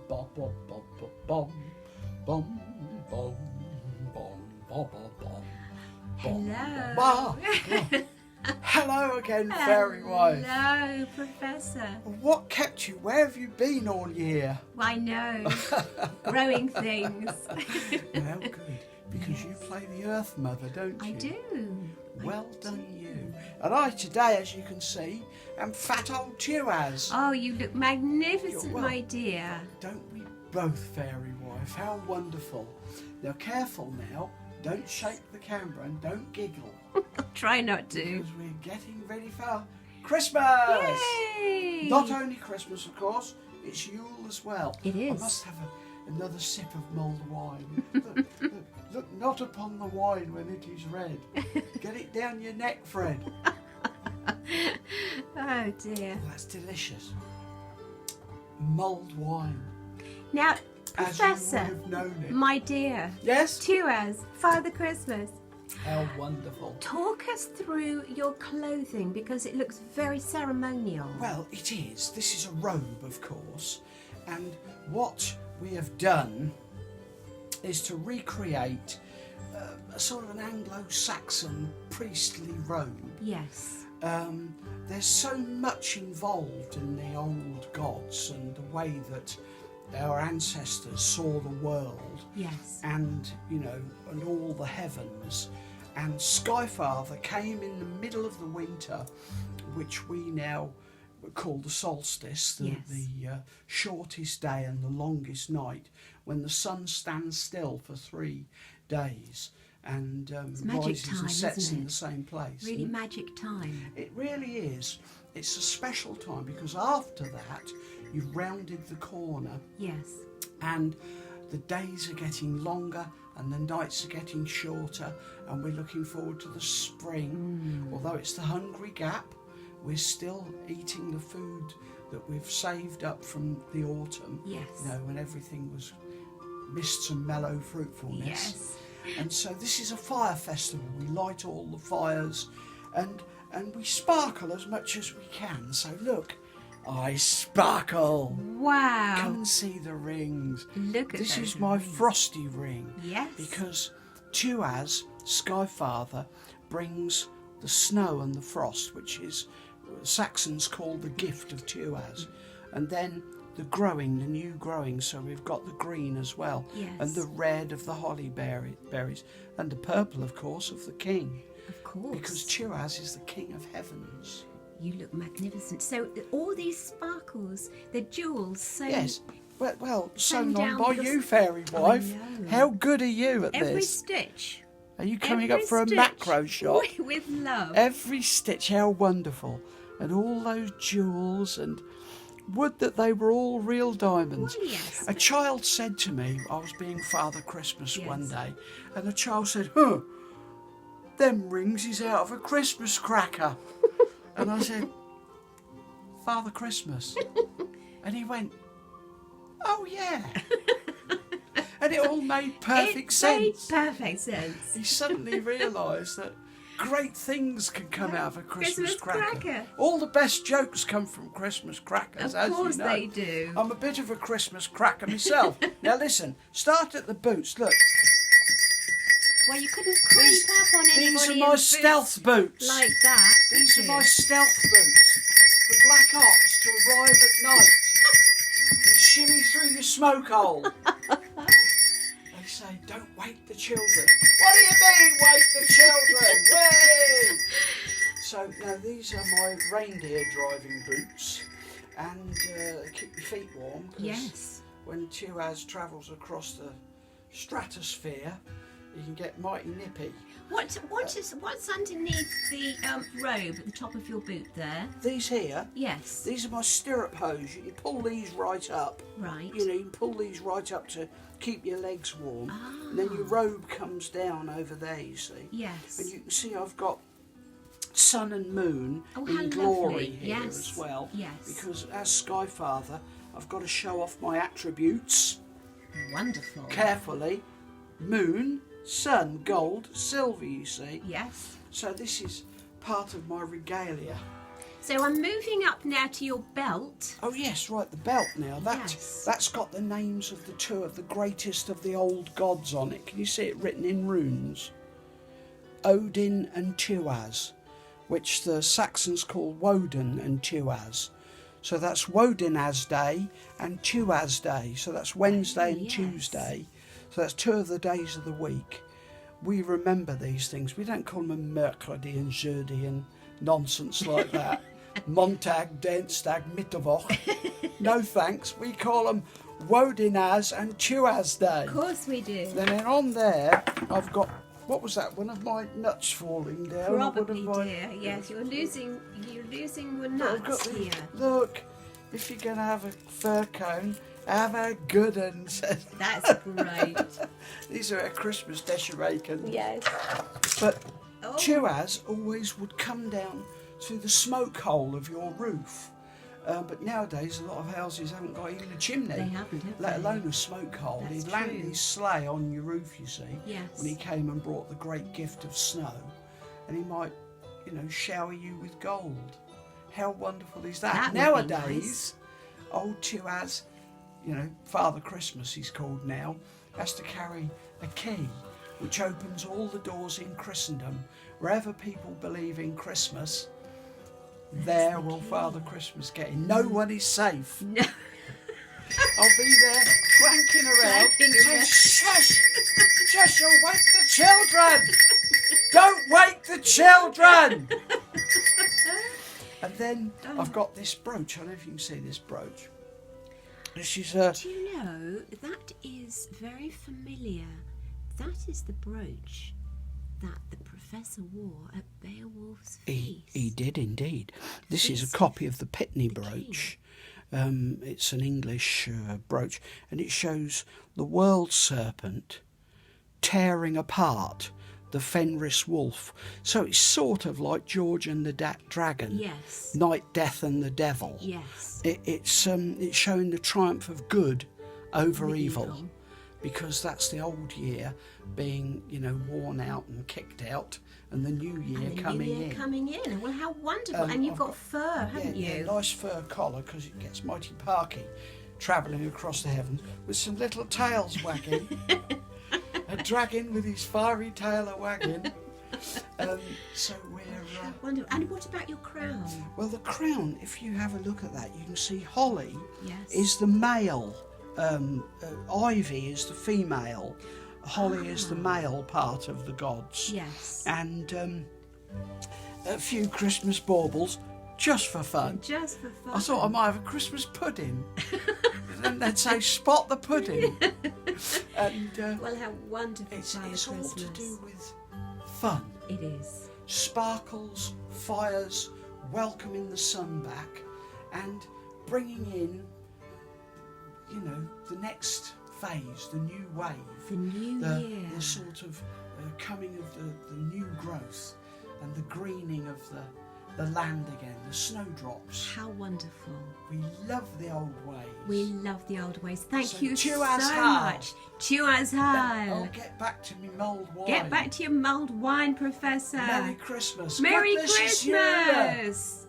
bum, bum, bum, bum, bum, bum, bum, bum, bum, bum. Hello. Hello again, fairy wife. Hello, Professor. What kept you? Where have you been all year? I know. Growing things. Well, good. Because you play the Earth Mother, don't you? I do. Well done, you. And I today, as you can see, am fat old Tuaz. Oh, you look magnificent, You're my dear. Don't we both, fairy wife? How wonderful. Now, careful now. Don't shake the camera and don't giggle. I'll try not to. Because we're getting ready for Christmas. Yay! Not only Christmas, of course, it's Yule as well. It is. I must have another sip of mulled wine. Look not upon the wine when it is red. Get it down your neck, Fred. Oh, dear. That's delicious. Mulled wine. Now, As you would Professor, have known it. my dear, Yes? Tuaz, Father Christmas, How wonderful. talk us through your clothing because it looks very ceremonial. Well, it is. This is a robe, of course. And what we have done is to recreate a sort of an Anglo-Saxon priestly robe. Yes. There's so much involved in the old gods and the way that our ancestors saw the world. Yes. And, and all the heavens. And Skyfather came in the middle of the winter, which we now call the solstice, the shortest day and the longest night, when the sun stands still for 3 days and rises time, and sets isn't in it? the same place. Really magic time. It really is. It's a special time because after that you've rounded the corner Yes. and the days are getting longer and the nights are getting shorter and we're looking forward to the spring. Although it's the hungry gap, we're still eating the food that we've saved up from the autumn. Yes. When everything was mists and mellow fruitfulness. Yes. And so this is a fire festival. We light all the fires and we sparkle as much as we can. So look, I sparkle. Wow. Come and see the rings. Look at This those is my rings. frosty ring. Yes. Because Tuaz, Skyfather, brings the snow and the frost, which is Saxons call the gift of Tuaz. And then the new growing, so we've got the green as well. Yes. And the red of the holly berries. And the purple, of course, of the king. Of course. Because Tuaz is the king of heavens. You look magnificent. So all these sparkles, the jewels, so Yes. Well, sewn Sewn on down by the you, s- fairy I wife. know. How good are you at every this? stitch. Are you coming every up for a stitch macro shot? with love. Every stitch, how wonderful. And all those jewels, and would that they were all real diamonds. Well, yes. A child said to me, I was being Father Christmas Yes. one day, and the child said, them rings is out of a Christmas cracker. And I said, Father Christmas. And he went, oh yeah. And it all made perfect sense. Made perfect sense. He suddenly realised that great things can come out of a Christmas cracker. All the best jokes come from Christmas crackers, as Of course you know. they do. I'm a bit of a Christmas cracker myself. Now listen, start at the boots. Look, Well, you couldn't creep up on anybody these are in my boots stealth boots. like that. These could are my you? stealth boots for black ops to arrive at night and shimmy through your smoke hole. They say, don't wake the children. What do you mean, wake the children? Way! So now these are my reindeer driving boots, and they keep your feet warm. 'Cause Yes. when Tuaz travels across the stratosphere, you can get mighty nippy. What's underneath the robe at the top of your boot there? These here, Yes. these are my stirrup hose. You can pull these right up. Right. You can pull these right up to keep your legs warm. Ah. And then your robe comes down over there, you see. Yes. And you can see I've got sun and moon Oh, how in glory lovely. here Yes. as well. Yes. Because as Skyfather, I've got to show off my attributes Wonderful. carefully. Moon, sun, gold, silver, you see. Yes. So this is part of my regalia. So I'm moving up now to your belt. Oh yes, right, the belt now. Yes. That's got the names of the two of the greatest of the old gods on it. Can you see it written in runes? Odin and Tuaz, which the Saxons call Woden and Tuaz. So that's Wodenaz Day and Tuaz Day. So that's Wednesday and yes. Tuesday. So that's 2 of the days of the week. We remember these things. We don't call them Mercredi and Jeudi and nonsense like that. Montag, Dienstag, Mittwoch. No thanks. We call them Wodenaz and Tuaz Day. Of course we do. Then on there, I've got, what was that? One of my nuts falling down. Probably, One of my- dear. Yes, you're losing your I've got nuts the- here. Look, if you're going to have a fir cone, have a good one. That's great. These are a Christmas decoration. Yes. But Oh. Tuaz always would come down through the smoke hole of your roof. But nowadays, a lot of houses haven't got even a chimney, They haven't, have let they? alone a smoke hole. That's He'd landed true. his sleigh on your roof, you see, Yes. when he came and brought the great gift of snow, and he might, shower you with gold. How wonderful is that? That would be Nowadays, nice. old Tuaz, Father Christmas he's called now, has to carry a key which opens all the doors in Christendom. Wherever people believe in Christmas, there will Father Christmas get in. No one is safe. No. I'll be there clanking around. Clanking around. Shush! Shush, you'll wake the children! Don't wake the children! And then I've got this brooch. I don't know if you can see this brooch. This is Do you know, that is very familiar. That is the brooch that the professor wore at Beowulf's feast. He did indeed. This is Feast a copy of the Pitney the brooch. It's an English brooch, and it shows the world serpent tearing apart the Fenris wolf. So it's sort of like George and the Dragon. Yes. Night, Death and the Devil. Yes. It's showing the triumph of good over The evil. evil. Because that's the old year being, worn out and kicked out, and the new year And the coming new year in. coming in. Well, how wonderful. And you've I've got fur, haven't yeah, you? nice fur collar, because it gets mighty parky travelling across the heavens with some little tails wagging. A dragon with his fiery tail a wagging. So we're... Wonderful. And what about your crown? well, the crown, if you have a look at that, you can see holly Yes. is the male, ivy is the female, holly is the male part of the gods. Yes. And a few Christmas baubles, just for fun. Just for fun. I thought I might have a Christmas pudding. And then they'd say, spot the pudding. And Well, how wonderful, it's Father all Christmas. to do with fun. It is. Sparkles, fires, welcoming the sun back, and bringing in, the next phase, the new wave. The new year. The sort of coming of the new growth and the greening of the land again, the snowdrops. How wonderful. We love the old ways. We love the old ways. Thank So you so Tuaz Hal. much. Tuaz I'll Hal. get back to me mulled wine. Get back to your mulled wine, Professor. Merry Christmas. Merry God bless you. Christmas.